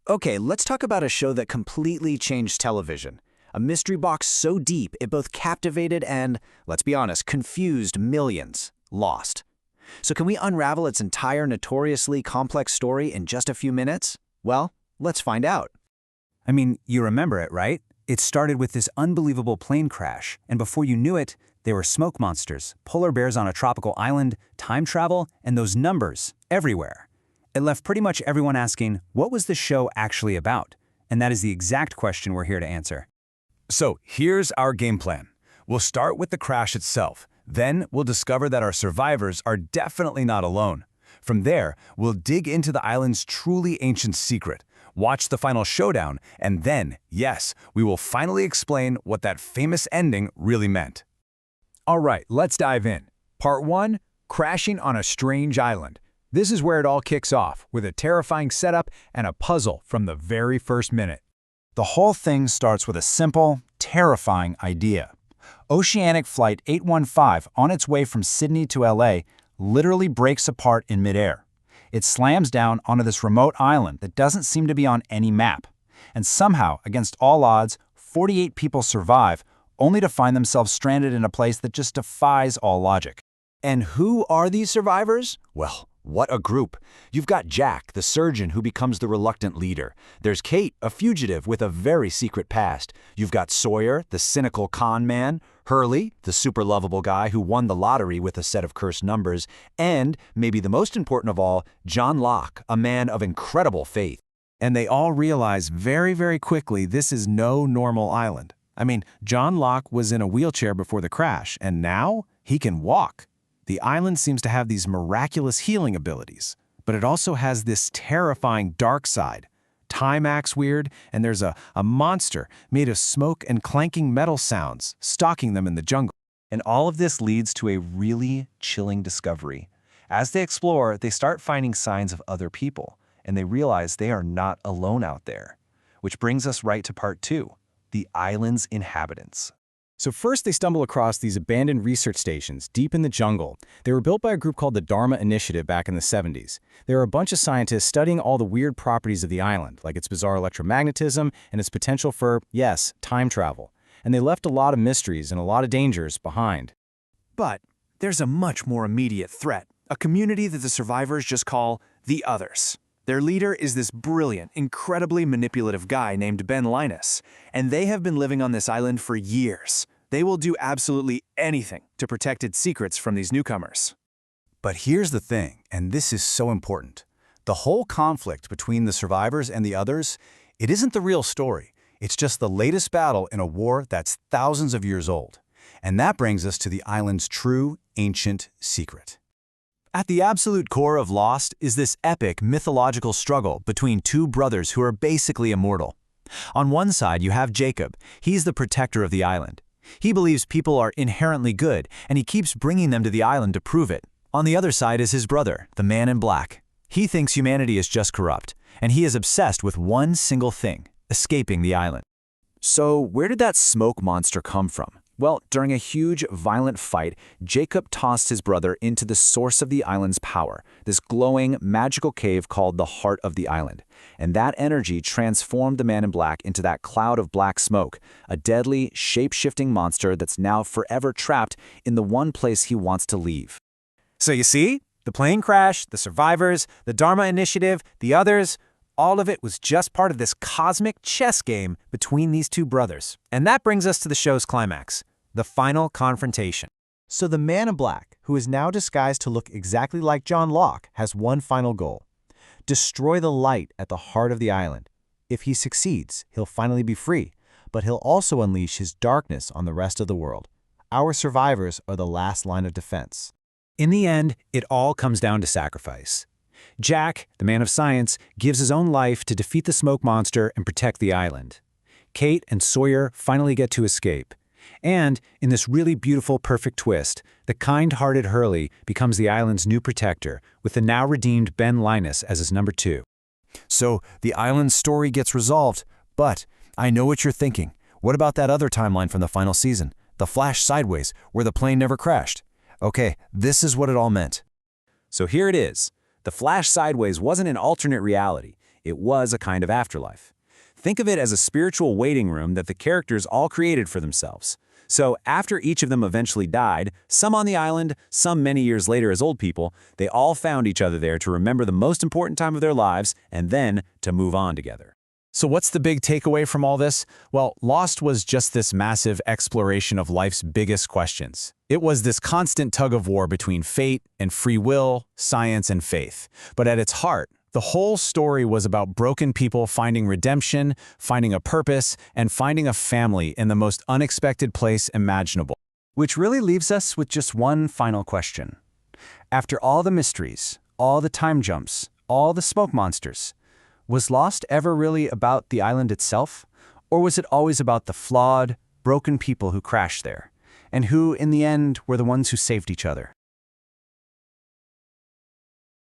Okay, let's talk about a show that completely changed television. A mystery box so deep it both captivated and, let's be honest, confused millions. Lost. So can we unravel its entire notoriously complex story in just a few minutes? Well, let's find out. I mean, you remember it, right? It started with this unbelievable plane crash, and before you knew it, there were smoke monsters, polar bears on a tropical island, time travel, and those numbers everywhere. It left pretty much everyone asking, what was the show actually about? And that is the exact question we're here to answer. So here's our game plan. We'll start with the crash itself. Then we'll discover that our survivors are definitely not alone. From there, we'll dig into the island's truly ancient secret, watch the final showdown, and then, yes, we will finally explain what that famous ending really meant. All right, let's dive in. Part 1, Crashing on a Strange Island. This is where it all kicks off, with a terrifying setup and a puzzle from the very first minute. The whole thing starts with a simple, terrifying idea. Oceanic Flight 815, on its way from Sydney to LA, literally breaks apart in midair. It slams down onto this remote island that doesn't seem to be on any map. And somehow, against all odds, 48 people survive, only to find themselves stranded in a place that just defies all logic. And who are these survivors? Well, what a group. You've got Jack, the surgeon who becomes the reluctant leader. There's Kate, a fugitive with a very secret past. You've got Sawyer, the cynical con man, Hurley, the super lovable guy who won the lottery with a set of cursed numbers, and, maybe the most important of all, John Locke, a man of incredible faith. And they all realize very, very quickly this is no normal island. I mean, John Locke was in a wheelchair before the crash, and now he can walk. The island seems to have these miraculous healing abilities, but it also has this terrifying dark side. Time acts weird, and there's a monster made of smoke and clanking metal sounds stalking them in the jungle. And all of this leads to a really chilling discovery. As they explore, they start finding signs of other people, and they realize they are not alone out there. Which brings us right to part 2, the island's inhabitants. So first they stumble across these abandoned research stations deep in the jungle. They were built by a group called the Dharma Initiative back in the 70s. They were a bunch of scientists studying all the weird properties of the island, like its bizarre electromagnetism and its potential for, yes, time travel. And they left a lot of mysteries and a lot of dangers behind. But there's a much more immediate threat, a community that the survivors just call the Others. Their leader is this brilliant, incredibly manipulative guy named Ben Linus, and they have been living on this island for years. They will do absolutely anything to protect its secrets from these newcomers. But here's the thing, and this is so important. The whole conflict between the survivors and the Others, it isn't the real story. It's just the latest battle in a war that's thousands of years old. And that brings us to the island's true, ancient secret. At the absolute core of Lost is this epic mythological struggle between two brothers who are basically immortal. On one side, you have Jacob. He's the protector of the island. He believes people are inherently good, and he keeps bringing them to the island to prove it. On the other side is his brother, the Man in Black. He thinks humanity is just corrupt, and he is obsessed with one single thing: escaping the island. So where did that smoke monster come from? Well, during a huge, violent fight, Jacob tossed his brother into the source of the island's power, this glowing, magical cave called the Heart of the Island. And that energy transformed the Man in Black into that cloud of black smoke, a deadly, shape-shifting monster that's now forever trapped in the one place he wants to leave. So you see, the plane crash, the survivors, the Dharma Initiative, the Others, all of it was just part of this cosmic chess game between these two brothers. And that brings us to the show's climax. The final confrontation. So the Man in Black, who is now disguised to look exactly like John Locke, has one final goal: destroy the light at the heart of the island. If he succeeds, he'll finally be free, but he'll also unleash his darkness on the rest of the world. Our survivors are the last line of defense. In the end, it all comes down to sacrifice. Jack, the man of science, gives his own life to defeat the smoke monster and protect the island. Kate and Sawyer finally get to escape. And, in this really beautiful, perfect twist, the kind-hearted Hurley becomes the island's new protector, with the now-redeemed Ben Linus as his number 2. So the island's story gets resolved, but I know what you're thinking. What about that other timeline from the final season, the Flash Sideways, where the plane never crashed? Okay, this is what it all meant. So here it is. The Flash Sideways wasn't an alternate reality. It was a kind of afterlife. Think of it as a spiritual waiting room that the characters all created for themselves. So after each of them eventually died, some on the island, some many years later as old people, they all found each other there to remember the most important time of their lives and then to move on together. So what's the big takeaway from all this? Well, Lost was just this massive exploration of life's biggest questions. It was this constant tug-of-war between fate and free will, science and faith. But at its heart, the whole story was about broken people finding redemption, finding a purpose, and finding a family in the most unexpected place imaginable. Which really leaves us with just one final question. After all the mysteries, all the time jumps, all the smoke monsters, was Lost ever really about the island itself? Or was it always about the flawed, broken people who crashed there, and who, in the end, were the ones who saved each other?